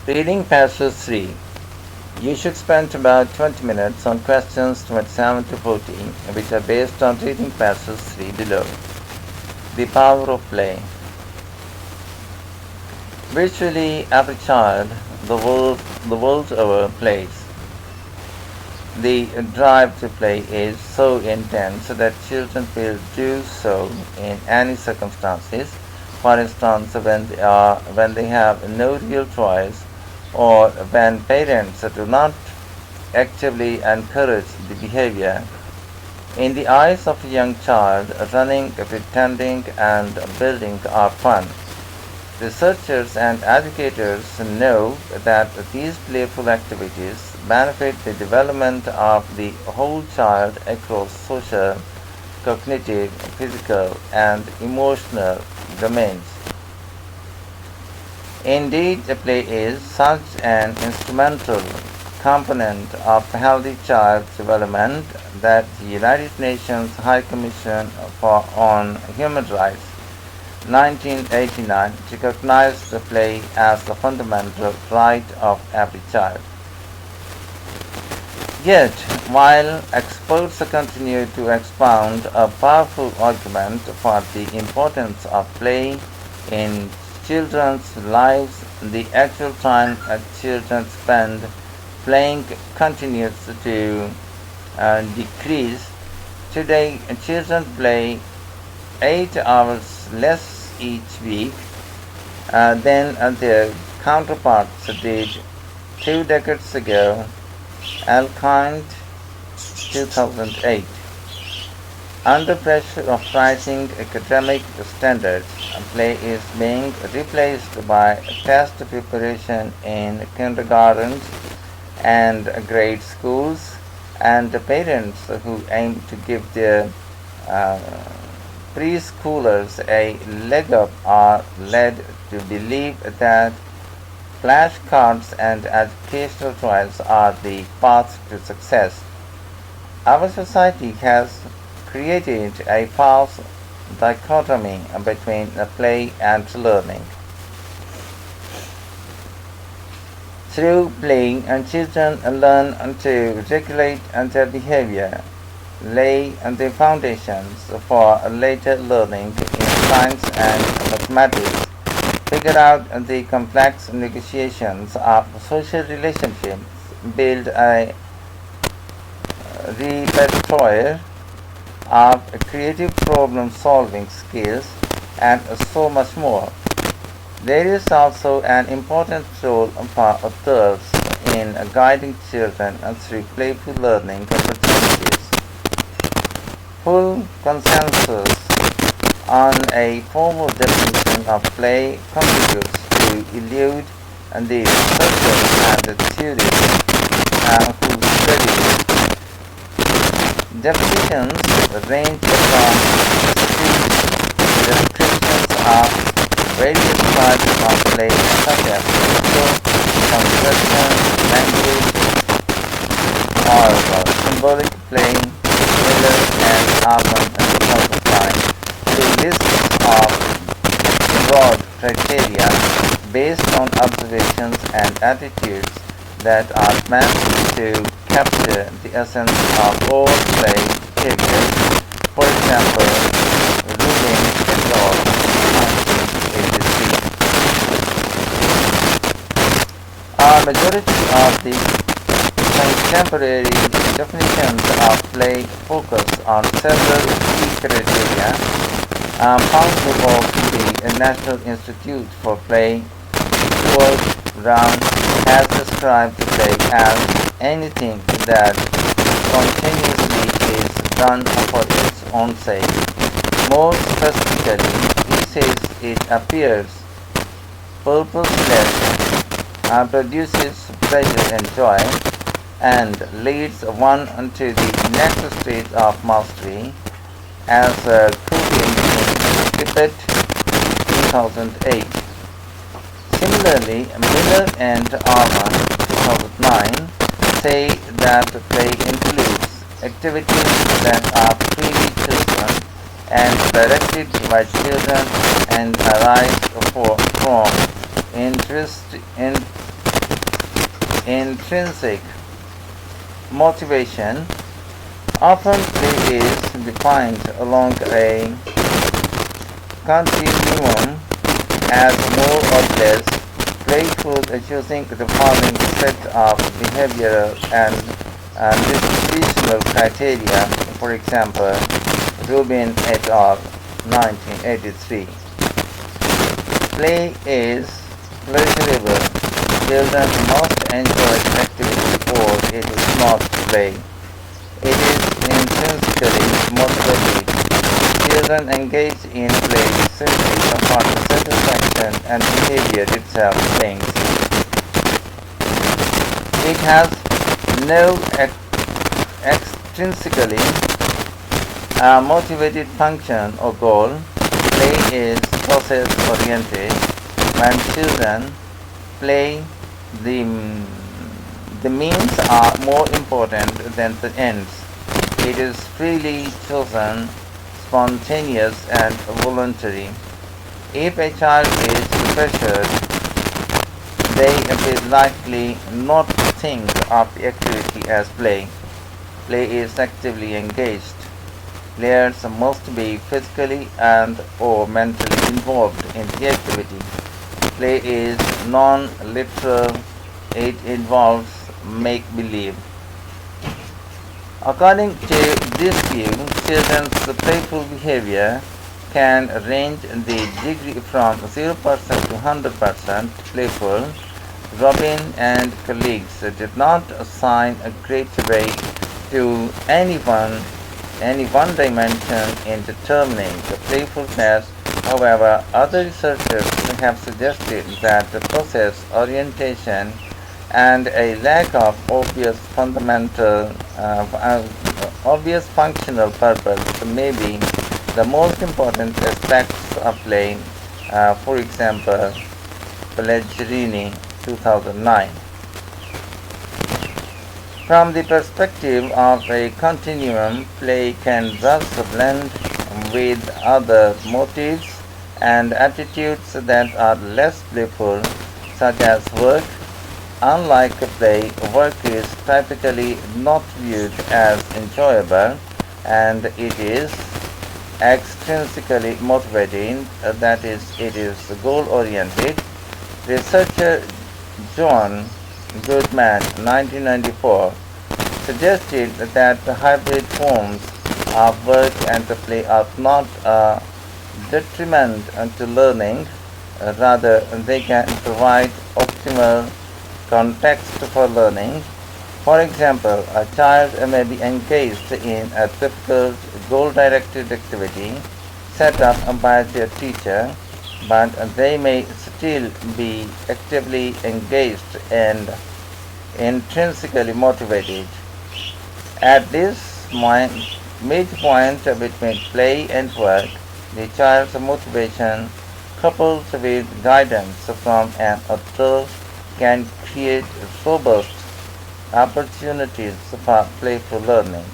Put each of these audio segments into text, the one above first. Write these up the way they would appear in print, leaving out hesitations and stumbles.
Reading Passage 3. You should spend about 20 minutes on questions 27 to 40, which are based on reading passage 3 below. The power of play. Virtually every child the world over plays. The drive to play is so intense that children will do so in any circumstances. For instance, when they have no real choice, or when parents do not actively encourage the behavior. In the eyes of a young child, running, pretending, and building are fun. Researchers and educators know that these playful activities benefit the development of the whole child across social, cognitive, physical, and emotional domains. Indeed, play is such an instrumental component of healthy child development that the United Nations High Commission on Human Rights 1989 recognized the play as the fundamental right of every child. Yet, while experts continue to expound a powerful argument for the importance of play in children's lives, the actual time children spend playing continues to decrease. Today, children play 8 hours less each week than their counterparts did 2 decades ago, Alkind 2008. Under pressure of rising academic standards, play is being replaced by test preparation in kindergartens and grade schools, and the parents who aim to give their preschoolers a leg up are led to believe that flashcards and educational trials are the path to success. Our society has created a false dichotomy between play and learning. Through play, children learn to regulate their behavior, lay the foundations for later learning in science and mathematics, figure out the complex negotiations of social relationships, build a repertoire of creative problem-solving skills, and so much more. There is also an important role for adults in guiding children through playful learning opportunities. Full consensus on a formal definition of play contributes to elude the researchers and the theorists who study it. Definitions range from strict descriptions of various types of play such as physical, construction, language, or symbolic play, Miller and Arban and 2009 to lists of broad criteria based on observations and attitudes that are meant to capture the essence of all play behaviors. For example, ruling a dog, 1983. A majority of the contemporary definitions of play focus on several key criteria. Founder of the National Institute for Play, Stuart Brown, has described play as anything that spontaneously is done for its own sake. More specifically, he says it appears purposeless, produces pleasure and joy, and leads one to the next stage of mastery, as quoting in Tippett 2008. Similarly, Miller and Arman 2009 say that play includes activities that are freely chosen and directed by children and arise from intrinsic motivation. Often play is defined along a continuum as more or less playful, using the following set of behavioral and distributional criteria. For example, Rubin et al. 1983. Play is pleasurable. Children must enjoy activity or it is not play. It is intrinsically motivated. Children engage in play simply upon the satisfaction and behavior itself brings. It has no extrinsically motivated function or goal. Play is process-oriented. When children play, the means are more important than the ends. It is freely chosen, spontaneous and voluntary. If a child is pressured, they will likely not think of the activity as play. Play is actively engaged. Players must be physically and or mentally involved in the activity. Play is non-literal. It involves make-believe. According to this view, children's playful behavior can range in the degree from 0% to 100% playful. Rubin and colleagues did not assign a great weight to any one dimension in determining the playfulness. However, other researchers have suggested that the process orientation and a lack of obvious functional purpose may be the most important aspects of play. For example, Pellegrini, 2009. From the perspective of a continuum, play can thus blend with other motives and attitudes that are less playful, such as work. Unlike play, work is typically not viewed as enjoyable, and it is extrinsically motivating, that is, it is goal-oriented. Researcher John Goodman, 1994, suggested that the hybrid forms of work and play are not a detriment to learning. Rather, they can provide optimal context for learning. For example, a child may be engaged in a difficult goal-directed activity set up by their teacher, but they may still be actively engaged and intrinsically motivated. At this midpoint between play and work, the child's motivation, coupled with guidance from an adult, can create robust opportunities for playful learning.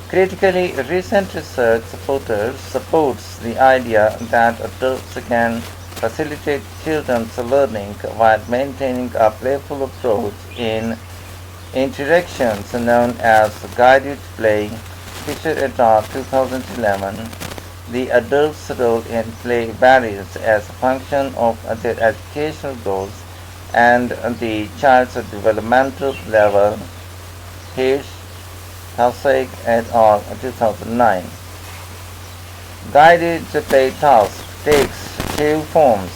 Critically, recent research supports the idea that adults can facilitate children's learning while maintaining a playful approach in interactions known as guided play. Fisher et al. 2011. The adult's role in play varies as a function of their educational goals and the child's developmental level. Hirsch, Hasek et al. 2009. Guided play task takes two forms.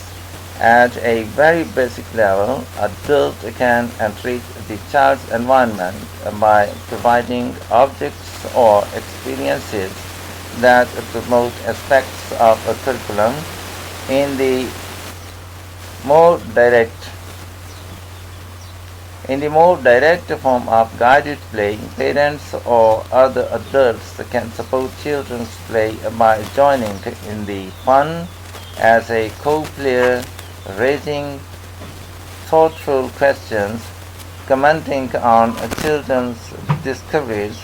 At a very basic level, adults can enrich the child's environment by providing objects or experiences that promote aspects of a curriculum. In the more direct form of guided play, parents or other adults can support children's play by joining in the fun as a co-player, raising thoughtful questions, commenting on children's discoveries,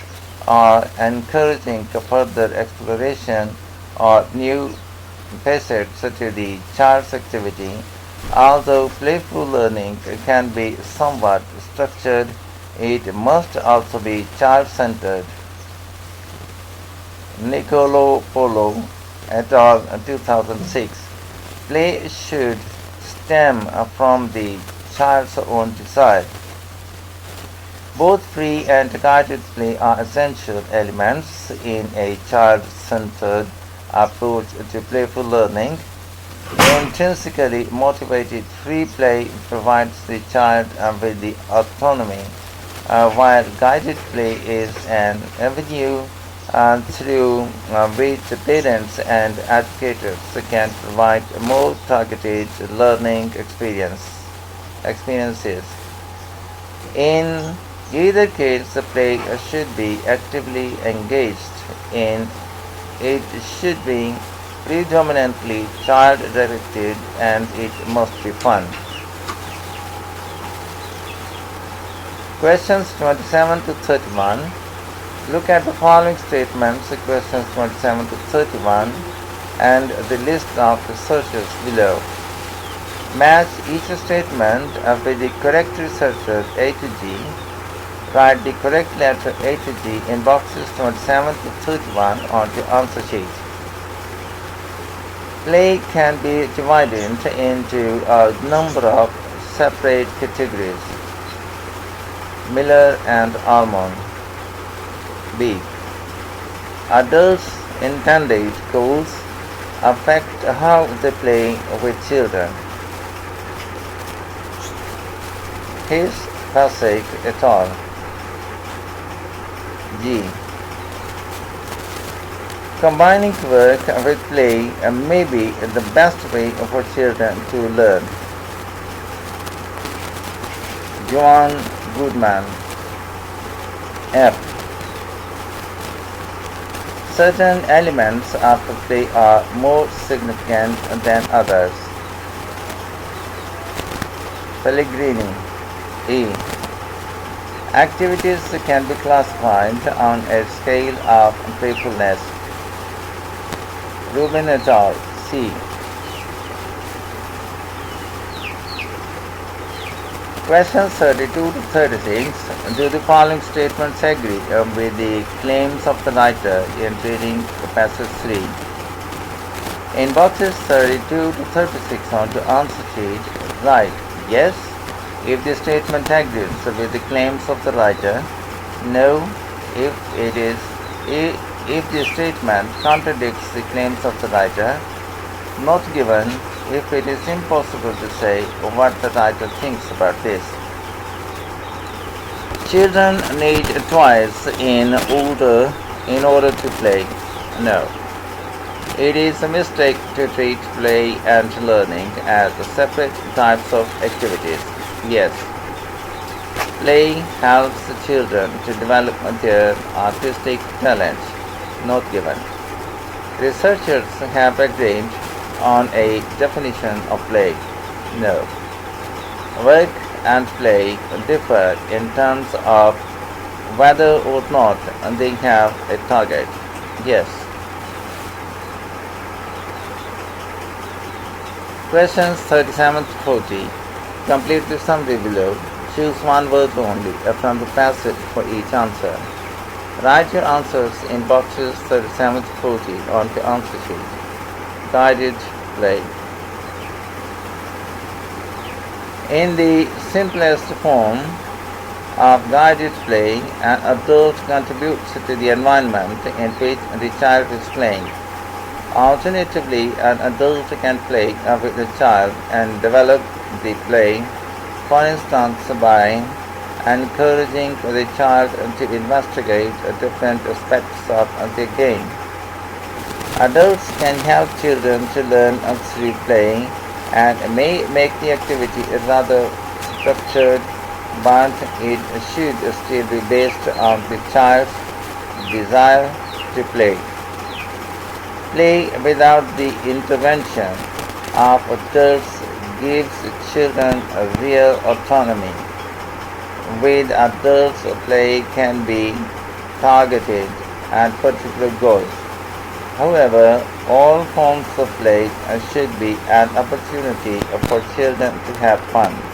or encouraging further exploration or new facets to the child's activity. Although playful learning can be somewhat structured, it must also be child-centered. Nicolo Polo et al. 2006. Play should stem from the child's own desire. Both free and guided play are essential elements in a child-centered approach to playful learning. Intrinsically motivated free play provides the child with the autonomy, while guided play is an avenue through which parents and educators can provide more targeted learning experiences. In either case, the play should be actively engaged in. It should be predominantly child-directed, and it must be fun. Questions 27 to 31. Look at the following statements, questions 27 to 31, and the list of researchers below. Match each statement with the correct researcher A to G. Write the correct letter A to G in boxes 27 to 31 on the answer sheet. Play can be divided into a number of separate categories. Miller and Almond. B. Adults' intended goals affect how they play with children. His Pasek et al. G. Combining work with play may be the best way for children to learn. John Goodman. F. Certain elements of play are more significant than others. Pellegrini. E. Activities can be classified on a scale of playfulness. Rubin et al. C. Questions 32 to 36. Do the following statements agree with the claims of the writer in reading passage 3? In boxes 32 to 36 on the answer sheet, write yes if the statement agrees with the claims of the writer, no if the statement contradicts the claims of the writer, not given if it is impossible to say what the writer thinks about this. Children need toys in order to play. No. It is a mistake to treat play and learning as separate types of activities. Yes. Play helps children to develop their artistic talents. Not given. Researchers have agreed on a definition of play. No. Work and play differ in terms of whether or not they have a target. Yes. Questions 37 to 40. Complete the summary below. Choose one word only from the passage for each answer. Write your answers in boxes 37 to 40 on the answer sheet. Guided play. In the simplest form of guided play, an adult contributes to the environment in which the child is playing. Alternatively, an adult can play with the child and develop the play, for instance by encouraging the child to investigate different aspects of the game. Adults can help children to learn through play and may make the activity rather structured, but it should still be based on the child's desire to play. Play without the intervention of adults gives children a real autonomy. With adults, play can be targeted at particular goals. However, all forms of play should be an opportunity for children to have fun.